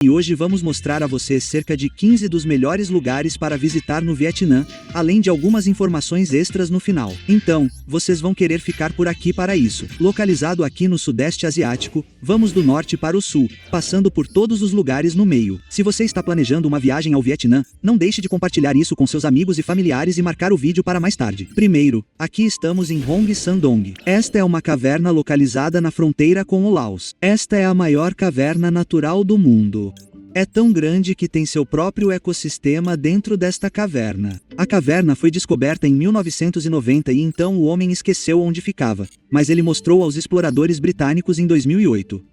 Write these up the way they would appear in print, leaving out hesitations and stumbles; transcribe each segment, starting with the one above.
E hoje vamos mostrar a vocês cerca de 15 dos melhores lugares para visitar no Vietnã, além de algumas informações extras no final. Então, vocês vão querer ficar por aqui para isso. Localizado aqui no Sudeste Asiático, vamos do norte para o sul, passando por todos os lugares no meio. Se você está planejando uma viagem ao Vietnã, não deixe de compartilhar isso com seus amigos e familiares e marcar o vídeo para mais tarde. Primeiro, aqui estamos em Hong San Dong. Esta é uma caverna localizada na fronteira com o Laos. Esta é a maior caverna natural do mundo. É tão grande que tem seu próprio ecossistema dentro desta caverna. A caverna foi descoberta em 1990 e então o homem esqueceu onde ficava, mas ele mostrou aos exploradores britânicos em 2008.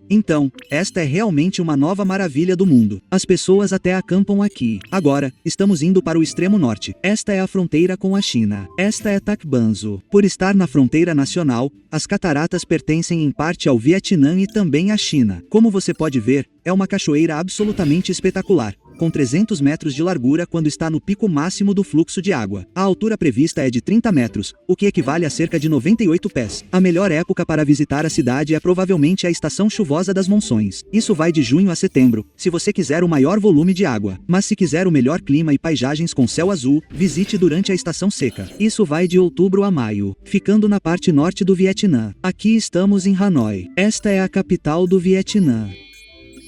Então, esta é realmente uma nova maravilha do mundo. As pessoas até acampam aqui. Agora, estamos indo para o extremo norte. Esta é a fronteira com a China. Esta é Tak Banzo. Por estar na fronteira nacional, as cataratas pertencem em parte ao Vietnã e também à China. Como você pode ver, é uma cachoeira absolutamente espetacular, com 300 metros de largura quando está no pico máximo do fluxo de água. A altura prevista é de 30 metros, o que equivale a cerca de 98 pés. A melhor época para visitar a cidade é provavelmente a estação chuvosa das monções. Isso vai de junho a setembro, se você quiser o maior volume de água. Mas se quiser o melhor clima e paisagens com céu azul, visite durante a estação seca. Isso vai de outubro a maio, ficando na parte norte do Vietnã. Aqui estamos em Hanoi. Esta é a capital do Vietnã.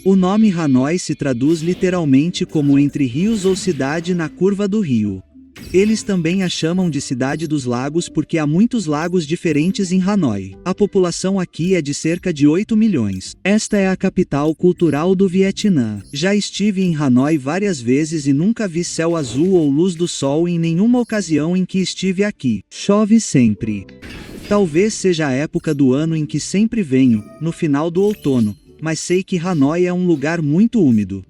O nome Hanoi se traduz literalmente como entre rios ou cidade na curva do rio. Eles também a chamam de Cidade dos Lagos porque há muitos lagos diferentes em Hanoi. A população aqui é de cerca de 8 milhões. Esta é a capital cultural do Vietnã. Já estive em Hanoi várias vezes e nunca vi céu azul ou luz do sol em nenhuma ocasião em que estive aqui. Chove sempre. Talvez seja a época do ano em que sempre venho, no final do outono, mas sei que Hanoi é um lugar muito úmido.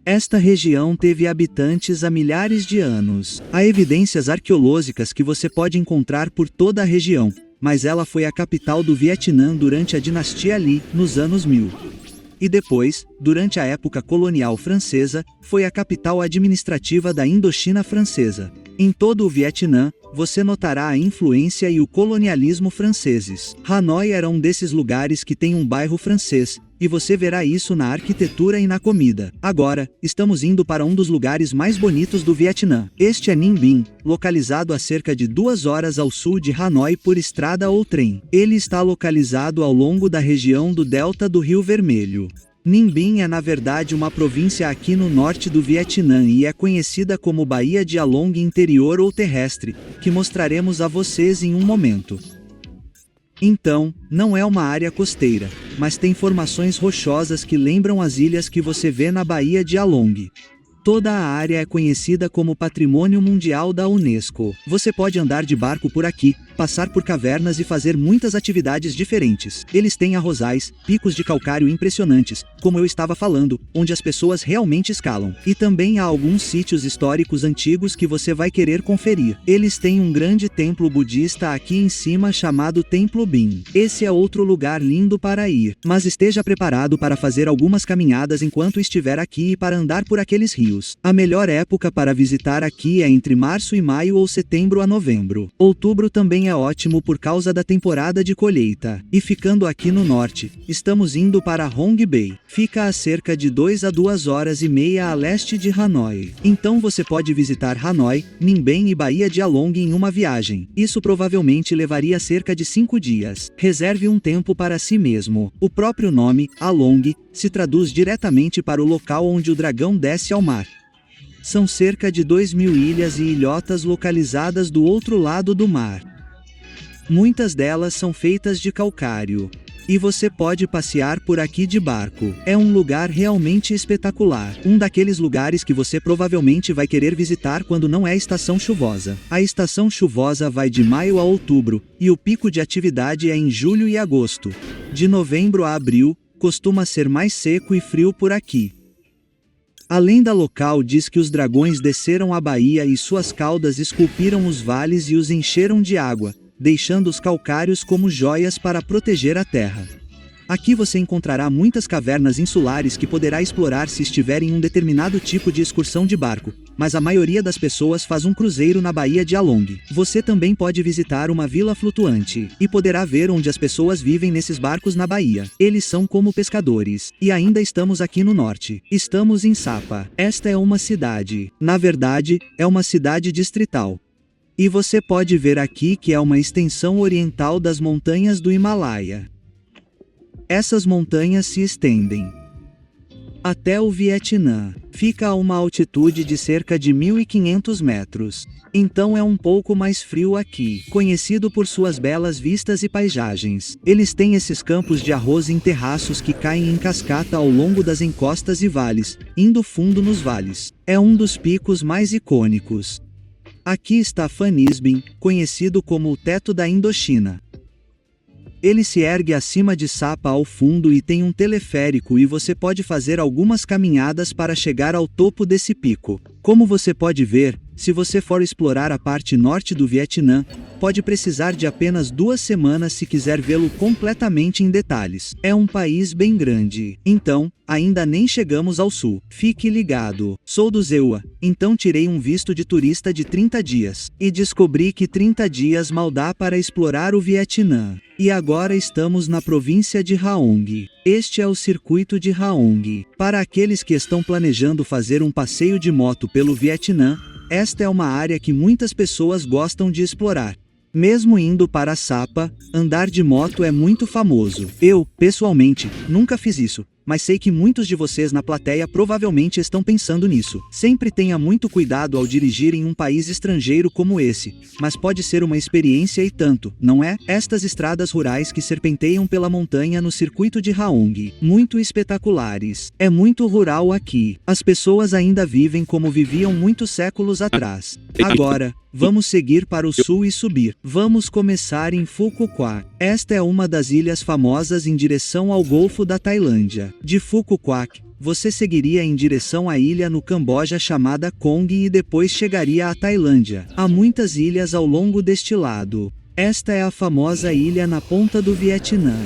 Esta região teve habitantes há milhares de anos. Há evidências arqueológicas que você pode encontrar por toda a região, mas ela foi a capital do Vietnã durante a dinastia Lý, nos anos 1000. E depois, durante a época colonial francesa, foi a capital administrativa da Indochina francesa. Em todo o Vietnã, você notará a influência e o colonialismo franceses. Hanoi era um desses lugares que tem um bairro francês, e você verá isso na arquitetura e na comida. Agora, estamos indo para um dos lugares mais bonitos do Vietnã. Este é Ninh Binh, localizado a cerca de 2 horas ao sul de Hanoi por estrada ou trem. Ele está localizado ao longo da região do delta do Rio Vermelho. Ninh Binh é na verdade uma província aqui no norte do Vietnã e é conhecida como Baía de Along interior ou terrestre, que mostraremos a vocês em um momento. Então, não é uma área costeira, mas tem formações rochosas que lembram as ilhas que você vê na Baía de Along. Toda a área é conhecida como Patrimônio Mundial da Unesco. Você pode andar de barco por aqui, passar por cavernas e fazer muitas atividades diferentes. Eles têm arrozais, picos de calcário impressionantes, como eu estava falando, onde as pessoas realmente escalam. E também há alguns sítios históricos antigos que você vai querer conferir. Eles têm um grande templo budista aqui em cima chamado Templo Bin. Esse é outro lugar lindo para ir. Mas esteja preparado para fazer algumas caminhadas enquanto estiver aqui e para andar por aqueles rios. A melhor época para visitar aqui é entre março e maio ou setembro a novembro. Outubro também é ótimo por causa da temporada de colheita. E ficando aqui no norte, estamos indo para Hong Bay. Fica a cerca de 2 a 2 horas e meia a leste de Hanoi. Então você pode visitar Hanoi, Ninh Binh e Baía de Along em uma viagem. Isso provavelmente levaria cerca de 5 dias. Reserve um tempo para si mesmo. O próprio nome, Along, se traduz diretamente para o local onde o dragão desce ao mar. São cerca de 2.000 ilhas e ilhotas localizadas do outro lado do mar. Muitas delas são feitas de calcário. E você pode passear por aqui de barco. É um lugar realmente espetacular. Um daqueles lugares que você provavelmente vai querer visitar quando não é estação chuvosa. A estação chuvosa vai de maio a outubro, e o pico de atividade é em julho e agosto. De novembro a abril, costuma ser mais seco e frio por aqui. A lenda local diz que os dragões desceram a baía e suas caudas esculpiram os vales e os encheram de água, deixando os calcários como joias para proteger a terra. Aqui você encontrará muitas cavernas insulares que poderá explorar se estiver em um determinado tipo de excursão de barco, mas a maioria das pessoas faz um cruzeiro na Baía de Along. Você também pode visitar uma vila flutuante, e poderá ver onde as pessoas vivem nesses barcos na baía. Eles são como pescadores. E ainda estamos aqui no norte. Estamos em Sapa. Esta é uma cidade. Na verdade, é uma cidade distrital. E você pode ver aqui que é uma extensão oriental das montanhas do Himalaia. Essas montanhas se estendem até o Vietnã. Fica a uma altitude de cerca de 1.500 metros. Então é um pouco mais frio aqui. Conhecido por suas belas vistas e paisagens. Eles têm esses campos de arroz em terraços que caem em cascata ao longo das encostas e vales, indo fundo nos vales. É um dos picos mais icônicos. Aqui está Fanisbin, conhecido como o teto da Indochina. Ele se ergue acima de Sapa ao fundo e tem um teleférico e você pode fazer algumas caminhadas para chegar ao topo desse pico. Como você pode ver, se você for explorar a parte norte do Vietnã, pode precisar de apenas 2 semanas se quiser vê-lo completamente em detalhes. É um país bem grande. Então, ainda nem chegamos ao sul. Fique ligado. Sou do Zewa, então tirei um visto de turista de 30 dias. E descobri que 30 dias mal dá para explorar o Vietnã. E agora estamos na província de Haong. Este é o circuito de Haong. Para aqueles que estão planejando fazer um passeio de moto pelo Vietnã, esta é uma área que muitas pessoas gostam de explorar. Mesmo indo para Sapa, andar de moto é muito famoso. Eu, pessoalmente, nunca fiz isso, mas sei que muitos de vocês na plateia provavelmente estão pensando nisso. Sempre tenha muito cuidado ao dirigir em um país estrangeiro como esse, mas pode ser uma experiência e tanto, não é? Estas estradas rurais que serpenteiam pela montanha no circuito de Haong, muito espetaculares. É muito rural aqui. As pessoas ainda vivem como viviam muitos séculos atrás. Agora, vamos seguir para o sul e subir. Vamos começar em Phu Quoc. Esta é uma das ilhas famosas em direção ao Golfo da Tailândia. De Phu Quoc, você seguiria em direção à ilha no Camboja chamada Kong e depois chegaria à Tailândia. Há muitas ilhas ao longo deste lado. Esta é a famosa ilha na ponta do Vietnã.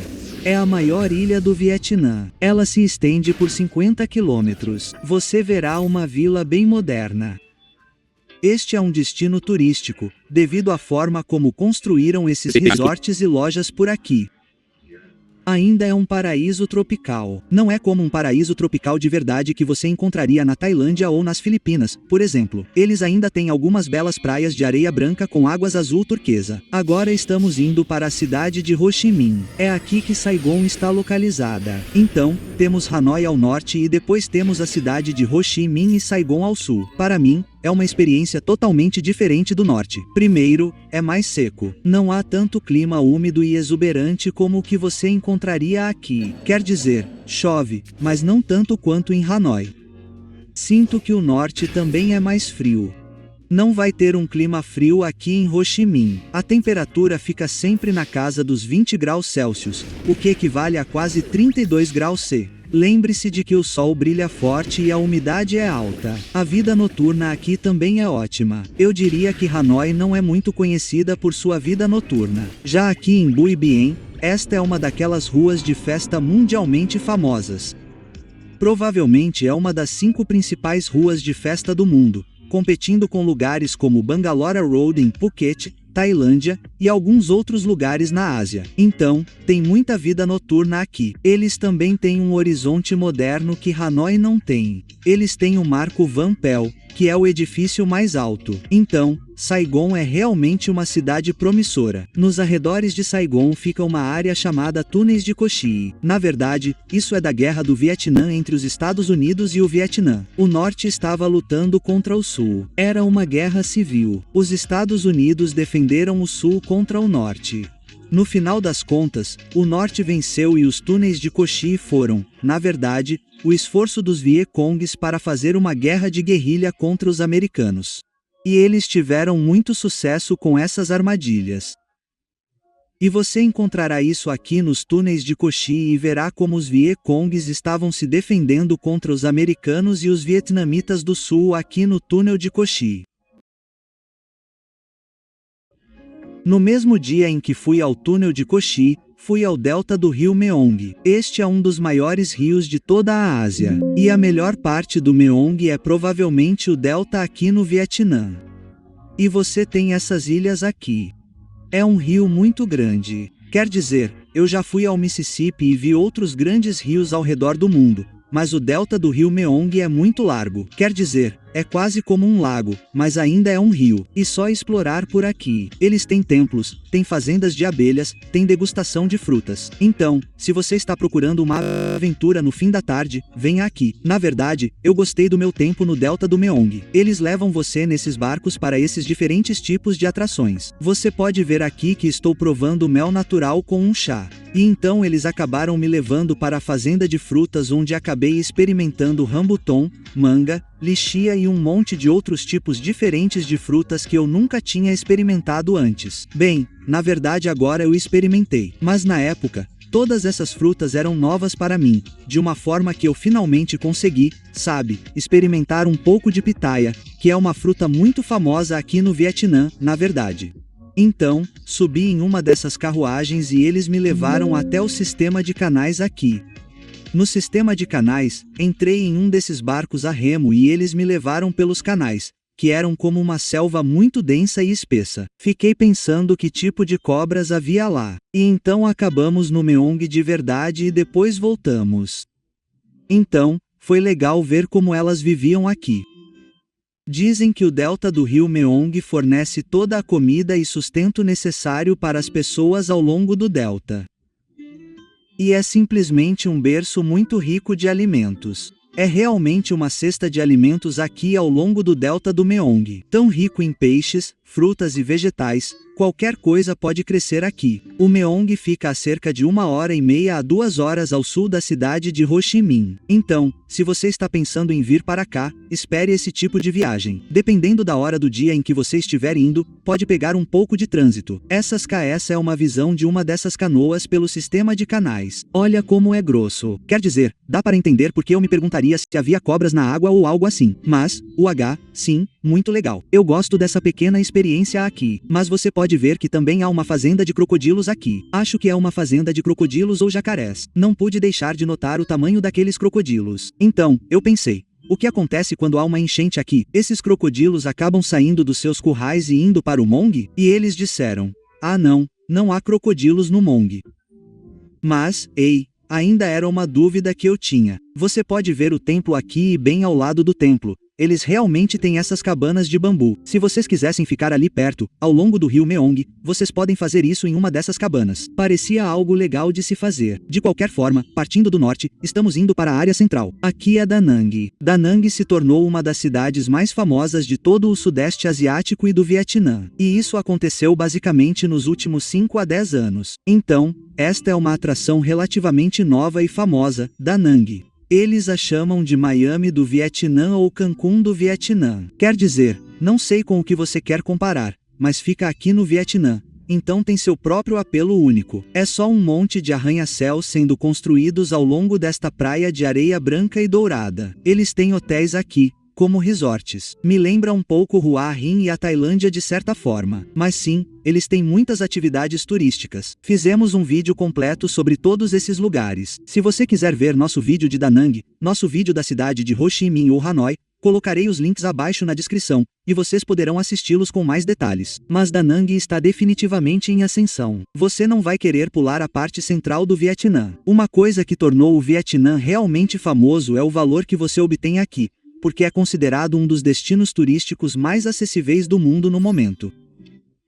É a maior ilha do Vietnã. Ela se estende por 50 quilômetros. Você verá uma vila bem moderna. Este é um destino turístico, devido à forma como construíram esses resorts e lojas por aqui. Ainda é um paraíso tropical. Não é como um paraíso tropical de verdade que você encontraria na Tailândia ou nas Filipinas, por exemplo. Eles ainda têm algumas belas praias de areia branca com águas azul turquesa. Agora estamos indo para a cidade de Ho Chi Minh. É aqui que Saigon está localizada. Então, temos Hanoi ao norte e depois temos a cidade de Ho Chi Minh e Saigon ao sul. Para mim, é uma experiência totalmente diferente do norte. Primeiro, é mais seco. Não há tanto clima úmido e exuberante como o que você encontraria aqui. Quer dizer, chove, mas não tanto quanto em Hanoi. Sinto que o norte também é mais frio. Não vai ter um clima frio aqui em Ho Chi Minh. A temperatura fica sempre na casa dos 20 graus Celsius, o que equivale a quase 32 graus C. Lembre-se de que o sol brilha forte e a umidade é alta. A vida noturna aqui também é ótima. Eu diria que Hanoi não é muito conhecida por sua vida noturna. Já aqui em Bui Bien, esta é uma daquelas ruas de festa mundialmente famosas. Provavelmente é uma das 5 principais ruas de festa do mundo, competindo com lugares como Bangalore Road em Phuket, Tailândia, e alguns outros lugares na Ásia. Então, tem muita vida noturna aqui. Eles também têm um horizonte moderno que Hanoi não tem. Eles têm o Marco Van Pel, que é o edifício mais alto. Então, Saigon é realmente uma cidade promissora. Nos arredores de Saigon fica uma área chamada Túneis de Cochise. Na verdade, isso é da Guerra do Vietnã entre os Estados Unidos e o Vietnã. O norte estava lutando contra o sul. Era uma guerra civil. Os Estados Unidos defenderam o sul contra o norte. No final das contas, o norte venceu e os túneis de Cochise foram, na verdade, o esforço dos Viecongs para fazer uma guerra de guerrilha contra os americanos. E eles tiveram muito sucesso com essas armadilhas. E você encontrará isso aqui nos túneis de Cochise e verá como os Viecongs estavam se defendendo contra os americanos e os vietnamitas do sul aqui no túnel de Cochise. No mesmo dia em que fui ao túnel de Cochise, Fui ao delta do rio Meong. Este é um dos maiores rios de toda a Ásia. E a melhor parte do Meong é provavelmente o delta aqui no Vietnã. E você tem essas ilhas aqui. É um rio muito grande. Quer dizer, eu já fui ao Mississippi e vi outros grandes rios ao redor do mundo. Mas o delta do rio Meong é muito largo. Quer dizer, é quase como um lago, mas ainda é um rio. E só explorar por aqui. Eles têm templos, têm fazendas de abelhas, têm degustação de frutas. Então, se você está procurando uma aventura no fim da tarde, venha aqui. Na verdade, eu gostei do meu tempo no delta do Meong. Eles levam você nesses barcos para esses diferentes tipos de atrações. Você pode ver aqui que estou provando mel natural com um chá. E então eles acabaram me levando para a fazenda de frutas onde acabei experimentando rambutom, manga, lichia e um monte de outros tipos diferentes de frutas que eu nunca tinha experimentado antes. Bem, na verdade agora eu experimentei, mas na época, todas essas frutas eram novas para mim, de uma forma que eu finalmente consegui, sabe, experimentar um pouco de pitaia, que é uma fruta muito famosa aqui no Vietnã, na verdade. Então, subi em uma dessas carruagens e eles me levaram até o sistema de canais aqui. No sistema de canais, entrei em um desses barcos a remo e eles me levaram pelos canais, que eram como uma selva muito densa e espessa. Fiquei pensando que tipo de cobras havia lá. E então acabamos no Meong de verdade e depois voltamos. Então, foi legal ver como elas viviam aqui. Dizem que o delta do rio Meong fornece toda a comida e sustento necessário para as pessoas ao longo do delta. E é simplesmente um berço muito rico de alimentos. É realmente uma cesta de alimentos aqui ao longo do delta do Meong. Tão rico em peixes, frutas e vegetais, qualquer coisa pode crescer aqui. O Meong fica a cerca de 1h30 a 2 horas ao sul da cidade de Ho Chi Minh. Então, se você está pensando em vir para cá, espere esse tipo de viagem. Dependendo da hora do dia em que você estiver indo, pode pegar um pouco de trânsito. Essa é uma visão de uma dessas canoas pelo sistema de canais. Olha como é grosso. Quer dizer, dá para entender porque eu me perguntaria se havia cobras na água ou algo assim. Mas, sim, muito legal. Eu gosto dessa pequena experiência aqui. Mas você pode ver que também há uma fazenda de crocodilos aqui. Acho que é uma fazenda de crocodilos ou jacarés. Não pude deixar de notar o tamanho daqueles crocodilos. Então, eu pensei, o que acontece quando há uma enchente aqui? Esses crocodilos acabam saindo dos seus currais e indo para o Mong? E eles disseram, não há crocodilos no Mong. Mas, ei, ainda era uma dúvida que eu tinha. Você pode ver o templo aqui e bem ao lado do templo. Eles realmente têm essas cabanas de bambu. Se vocês quisessem ficar ali perto, ao longo do rio Meong, vocês podem fazer isso em uma dessas cabanas. Parecia algo legal de se fazer. De qualquer forma, partindo do norte, estamos indo para a área central. Aqui é Da Nang. Da Nang se tornou uma das cidades mais famosas de todo o sudeste asiático e do Vietnã. E isso aconteceu basicamente nos últimos 5 a 10 anos. Então, esta é uma atração relativamente nova e famosa, Da Nang. Eles a chamam de Miami do Vietnã ou Cancún do Vietnã. Quer dizer, não sei com o que você quer comparar, mas fica aqui no Vietnã. Então tem seu próprio apelo único. É só um monte de arranha-céus sendo construídos ao longo desta praia de areia branca e dourada. Eles têm hotéis aqui, como resorts. Me lembra um pouco Hua Hin e a Tailândia de certa forma. Mas sim, eles têm muitas atividades turísticas. Fizemos um vídeo completo sobre todos esses lugares. Se você quiser ver nosso vídeo de Da Nang, nosso vídeo da cidade de Ho Chi Minh ou Hanoi, colocarei os links abaixo na descrição, e vocês poderão assisti-los com mais detalhes. Mas Da Nang está definitivamente em ascensão. Você não vai querer pular a parte central do Vietnã. Uma coisa que tornou o Vietnã realmente famoso é o valor que você obtém aqui, porque é considerado um dos destinos turísticos mais acessíveis do mundo no momento.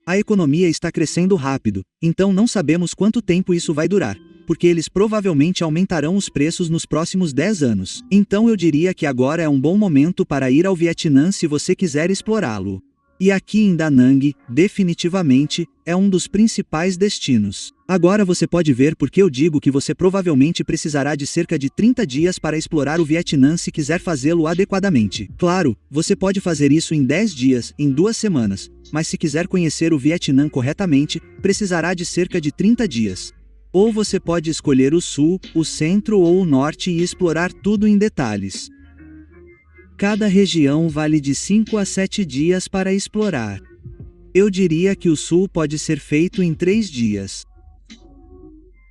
A economia está crescendo rápido, então não sabemos quanto tempo isso vai durar, porque eles provavelmente aumentarão os preços nos próximos 10 anos. Então eu diria que agora é um bom momento para ir ao Vietnã se você quiser explorá-lo. E aqui em Da Nang, definitivamente, é um dos principais destinos. Agora você pode ver porque eu digo que você provavelmente precisará de cerca de 30 dias para explorar o Vietnã se quiser fazê-lo adequadamente. Claro, você pode fazer isso em 10 dias, em 2 semanas, mas se quiser conhecer o Vietnã corretamente, precisará de cerca de 30 dias. Ou você pode escolher o sul, o centro ou o norte e explorar tudo em detalhes. Cada região vale de 5 a 7 dias para explorar. Eu diria que o sul pode ser feito em 3 dias.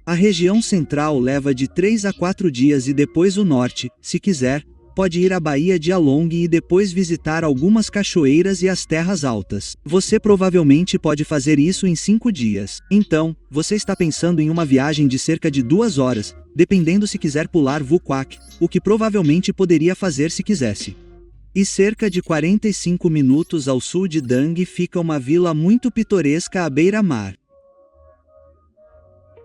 A região central leva de 3 a 4 dias e depois o norte, se quiser, pode ir à Baía de Along e depois visitar algumas cachoeiras e as terras altas. Você provavelmente pode fazer isso em 5 dias. Então, você está pensando em uma viagem de cerca de 2 horas, dependendo se quiser pular Vuquac, o que provavelmente poderia fazer se quisesse. E cerca de 45 minutos ao sul de Dang fica uma vila muito pitoresca à beira-mar.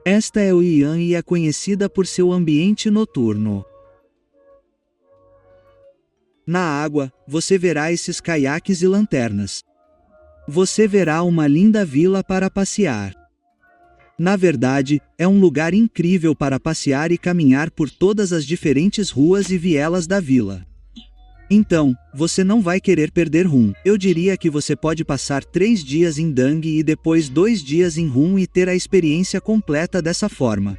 Esta é Oian e é conhecida por seu ambiente noturno. Na água, você verá esses caiaques e lanternas. Você verá uma linda vila para passear. Na verdade, é um lugar incrível para passear e caminhar por todas as diferentes ruas e vielas da vila. Então, você não vai querer perder Rum. Eu diria que você pode passar 3 dias em Dang e depois 2 dias em Rum e ter a experiência completa dessa forma.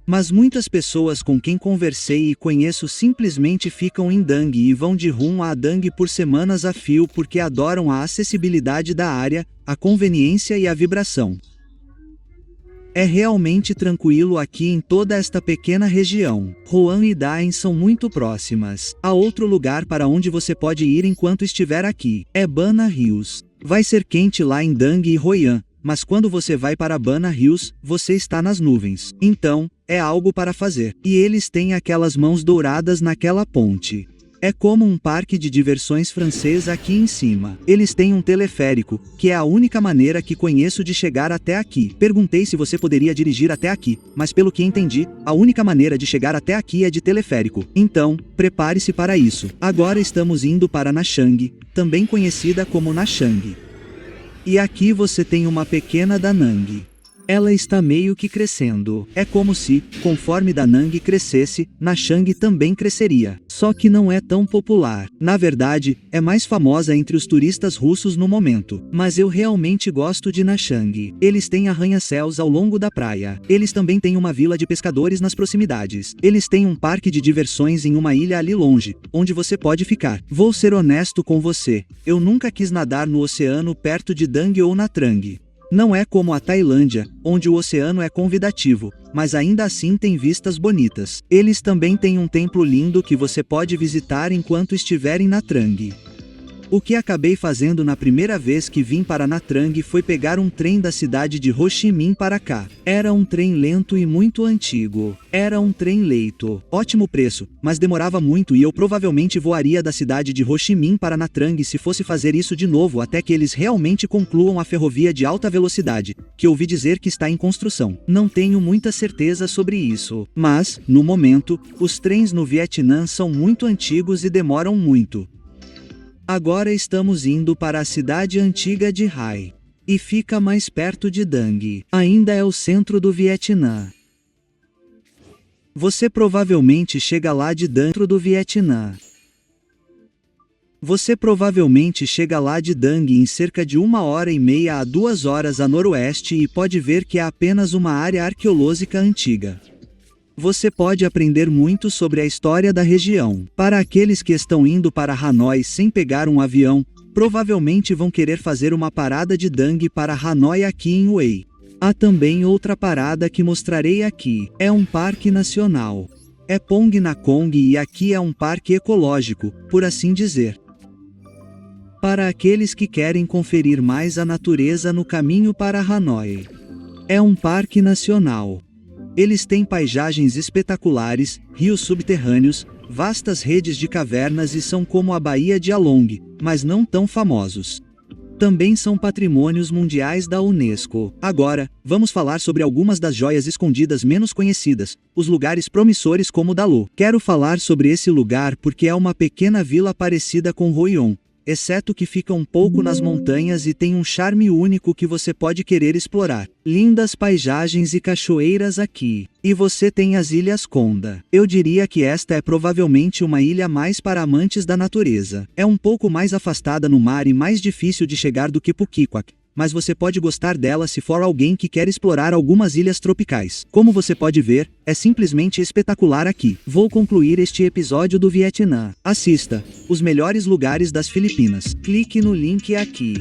Mas muitas pessoas com quem conversei e conheço simplesmente ficam em Dang e vão de Rum a Dang por semanas a fio porque adoram a acessibilidade da área, a conveniência e a vibração. É realmente tranquilo aqui em toda esta pequena região. Roan e Daen são muito próximas. Há outro lugar para onde você pode ir enquanto estiver aqui. É Bana Hills. Vai ser quente lá em Dang e Royan, mas quando você vai para Bana Hills, você está nas nuvens. Então, é algo para fazer. E eles têm aquelas mãos douradas naquela ponte. É como um parque de diversões francês aqui em cima. Eles têm um teleférico, que é a única maneira que conheço de chegar até aqui. Perguntei se você poderia dirigir até aqui, mas pelo que entendi, a única maneira de chegar até aqui é de teleférico. Então, prepare-se para isso. Agora estamos indo para Nashang, também conhecida como Nashang. E aqui você tem uma pequena Danang. Ela está meio que crescendo. É como se, conforme Danang crescesse, Nashang também cresceria. Só que não é tão popular. Na verdade, é mais famosa entre os turistas russos no momento. Mas eu realmente gosto de Nashang. Eles têm arranha-céus ao longo da praia. Eles também têm uma vila de pescadores nas proximidades. Eles têm um parque de diversões em uma ilha ali longe, onde você pode ficar. Vou ser honesto com você. Eu nunca quis nadar no oceano perto de Dang ou Natrang. Não é como a Tailândia, onde o oceano é convidativo, mas ainda assim tem vistas bonitas. Eles também têm um templo lindo que você pode visitar enquanto estiver em Natrang. O que acabei fazendo na primeira vez que vim para Natrang foi pegar um trem da cidade de Ho Chi Minh para cá. Era um trem lento e muito antigo. Era um trem leito. Ótimo preço, mas demorava muito e eu provavelmente voaria da cidade de Ho Chi Minh para Natrang se fosse fazer isso de novo até que eles realmente concluam a ferrovia de alta velocidade, que ouvi dizer que está em construção. Não tenho muita certeza sobre isso. Mas, no momento, os trens no Vietnã são muito antigos e demoram muito. Agora estamos indo para a cidade antiga de Hai. E fica mais perto de Dang. Ainda é o centro do Vietnã. Você provavelmente chega lá de dentro do Vietnã. Você provavelmente chega lá de Dang em cerca de 1h30 a 2 horas a noroeste e pode ver que é apenas uma área arqueológica antiga. Você pode aprender muito sobre a história da região. Para aqueles que estão indo para Hanoi sem pegar um avião, provavelmente vão querer fazer uma parada de Dang para Hanoi aqui em Hue. Há também outra parada que mostrarei aqui. É um parque nacional. É Pong Nakong e aqui é um parque ecológico, por assim dizer. Para aqueles que querem conferir mais a natureza no caminho para Hanoi. É um parque nacional. Eles têm paisagens espetaculares, rios subterrâneos, vastas redes de cavernas e são como a Baía de Along, mas não tão famosos. Também são patrimônios mundiais da Unesco. Agora, vamos falar sobre algumas das joias escondidas menos conhecidas, os lugares promissores como Dalu. Quero falar sobre esse lugar porque é uma pequena vila parecida com Hoi An, exceto que fica um pouco nas montanhas e tem um charme único que você pode querer explorar. Lindas paisagens e cachoeiras aqui. E você tem as Ilhas Konda. Eu diria que esta é provavelmente uma ilha mais para amantes da natureza. É um pouco mais afastada no mar e mais difícil de chegar do que Pukiquak, mas você pode gostar dela se for alguém que quer explorar algumas ilhas tropicais. Como você pode ver, é simplesmente espetacular aqui. Vou concluir este episódio do Vietnã. Assista: Os melhores lugares das Filipinas. Clique no link aqui.